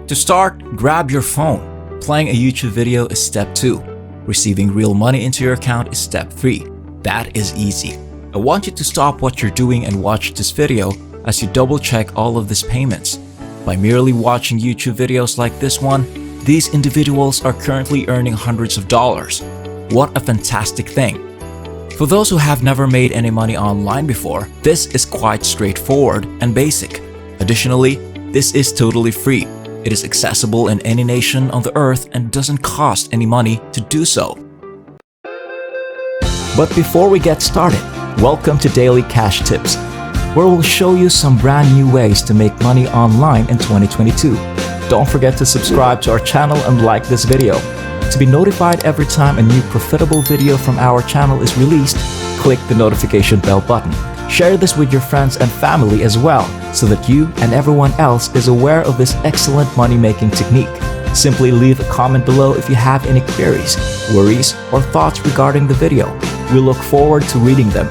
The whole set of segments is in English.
To start, grab your phone. Playing a YouTube video is step 2. Receiving real money into your account is step 3. That is easy. I want you to stop what you're doing and watch this video as you double check all of these payments. By merely watching YouTube videos like this one, these individuals are currently earning hundreds of dollars. What a fantastic thing. For those who have never made any money online before, this is quite straightforward and basic. Additionally, this is totally free. It is accessible in any nation on the earth and doesn't cost any money to do so. But before we get started, welcome to Daily Cash Tips, where we'll show you some brand new ways to make money online in 2022. Don't forget to subscribe to our channel and like this video. To be notified every time a new profitable video from our channel is released, click the notification bell button. Share this with your friends and family as well, so that you and everyone else is aware of this excellent money-making technique. Simply leave a comment below if you have any queries, worries, or thoughts regarding the video. We look forward to reading them.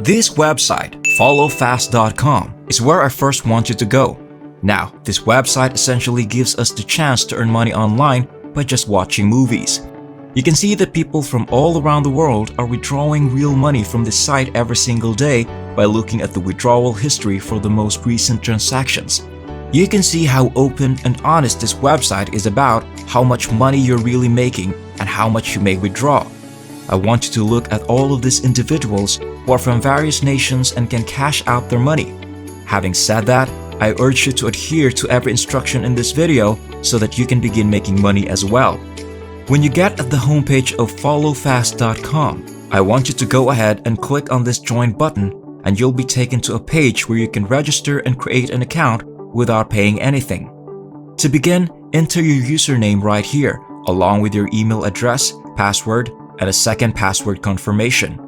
This website, FollowFast.com, is where I first want you to go. Now, this website essentially gives us the chance to earn money online by just watching movies. You can see that people from all around the world are withdrawing real money from this site every single day by looking at the withdrawal history for the most recent transactions. You can see how open and honest this website is about how much money you're really making and how much you may withdraw. I want you to look at all of these individuals who are from various nations and can cash out their money. Having said that, I urge you to adhere to every instruction in this video so that you can begin making money as well. When you get at the homepage of FollowFast.com, I want you to go ahead and click on this join button, and you'll be taken to a page where you can register and create an account without paying anything. To begin, enter your username right here, along with your email address, password, and a second password confirmation.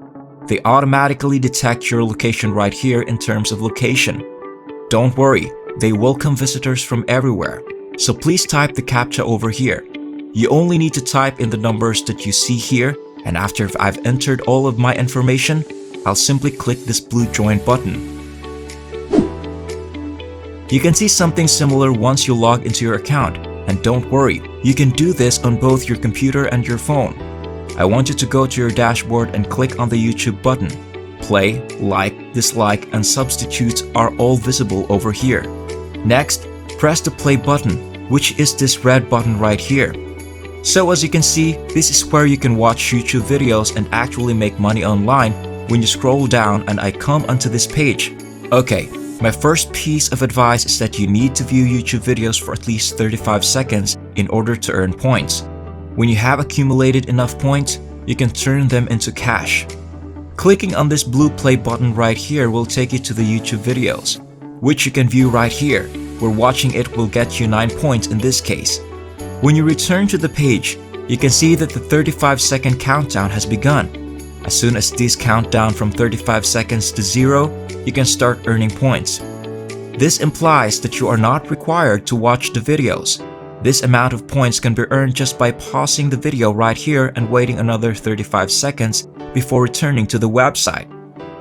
They automatically detect your location right here in terms of location. Don't worry, they welcome visitors from everywhere, so please type the CAPTCHA over here. You only need to type in the numbers that you see here, and after I've entered all of my information, I'll simply click this blue join button. You can see something similar once you log into your account, and don't worry, you can do this on both your computer and your phone. I want you to go to your dashboard and click on the YouTube button. Play, like, dislike, and substitutes are all visible over here. Next, press the play button, which is this red button right here. So as you can see, this is where you can watch YouTube videos and actually make money online when you scroll down and I come onto this page. Okay, my first piece of advice is that you need to view YouTube videos for at least 35 seconds in order to earn points. When you have accumulated enough points, you can turn them into cash. Clicking on this blue play button right here will take you to the YouTube videos, which you can view right here, where watching it will get you 9 points in this case. When you return to the page, you can see that the 35-second countdown has begun. As soon as this count down from 35 seconds to 0, you can start earning points. This implies that you are not required to watch the videos. This amount of points can be earned just by pausing the video right here and waiting another 35 seconds before returning to the website.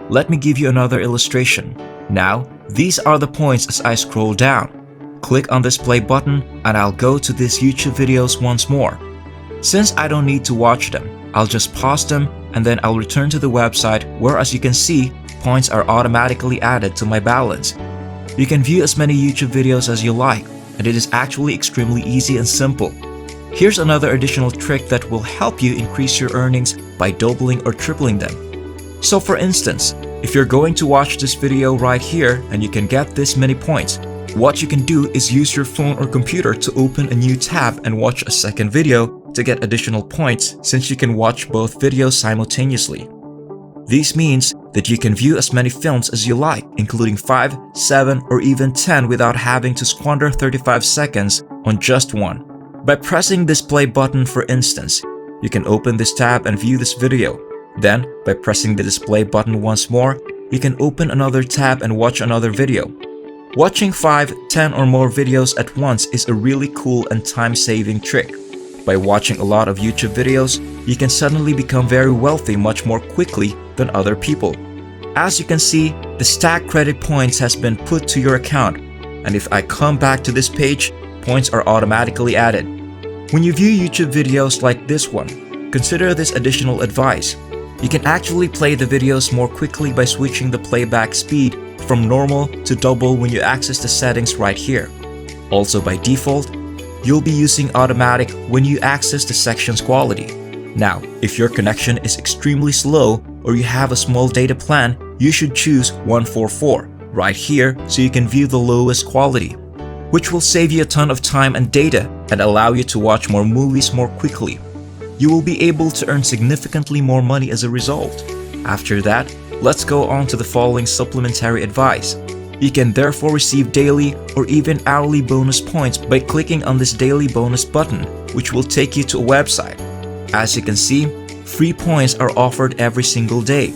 Let me give you another illustration. Now, these are the points as I scroll down. Click on this play button and I'll go to these YouTube videos once more. Since I don't need to watch them, I'll just pause them and then I'll return to the website where, as you can see, points are automatically added to my balance. You can view as many YouTube videos as you like, and it is actually extremely easy and simple. Here's another additional trick that will help you increase your earnings by doubling or tripling them. So for instance, if you're going to watch this video right here and you can get this many points, what you can do is use your phone or computer to open a new tab and watch a second video to get additional points, since you can watch both videos simultaneously. This means that you can view as many films as you like, including 5, 7, or even 10 without having to squander 35 seconds on just one. By pressing this play button, for instance, you can open this tab and view this video. Then, by pressing the display button once more, you can open another tab and watch another video. Watching 5, 10 or more videos at once is a really cool and time-saving trick. By watching a lot of YouTube videos, you can suddenly become very wealthy much more quickly than other people. As you can see, the stack credit points has been put to your account. and if I come back to this page, points are automatically added. When you view YouTube videos like this one, consider this additional advice. You can actually play the videos more quickly by switching the playback speed from normal to double when you access the settings right here. Also by default, you'll be using automatic when you access the section's quality. Now, if your connection is extremely slow or you have a small data plan, you should choose 144 right here so you can view the lowest quality, which will save you a ton of time and data and allow you to watch more movies more quickly. You will be able to earn significantly more money as a result. After that, let's go on to the following supplementary advice. You can therefore receive daily or even hourly bonus points by clicking on this daily bonus button, which will take you to a website. As you can see, free points are offered every single day.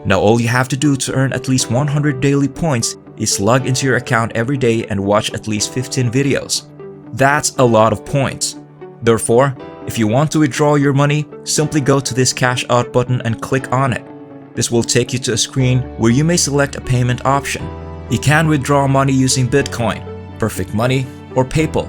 Now all you have to do to earn at least 100 daily points is log into your account every day and watch at least 15 videos. That's a lot of points. Therefore, if you want to withdraw your money, simply go to this cash out button and click on it. This will take you to a screen where you may select a payment option. You can withdraw money using Bitcoin, Perfect Money, or PayPal.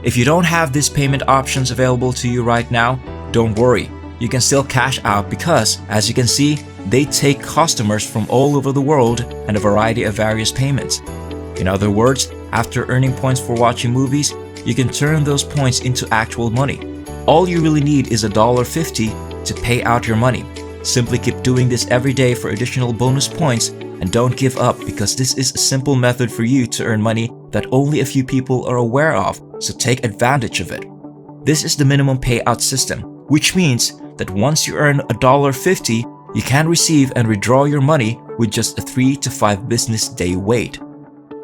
If you don't have these payment options available to you right now, don't worry. You can still cash out because, as you can see, they take customers from all over the world and a variety of various payments. In other words, after earning points for watching movies, you can turn those points into actual money. All you really need is $1.50 to pay out your money. Simply keep doing this every day for additional bonus points and don't give up because this is a simple method for you to earn money that only a few people are aware of, so take advantage of it. This is the minimum payout system, which means that once you earn $1.50, you can receive and withdraw your money with just a 3 to 5 business day wait.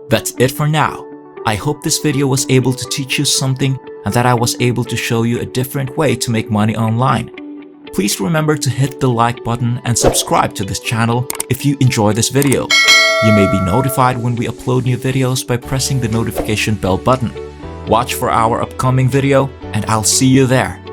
That's it for now. I hope this video was able to teach you something and that I was able to show you a different way to make money online. Please remember to hit the like button and subscribe to this channel if you enjoy this video. You may be notified when we upload new videos by pressing the notification bell button. Watch for our upcoming video and I'll see you there.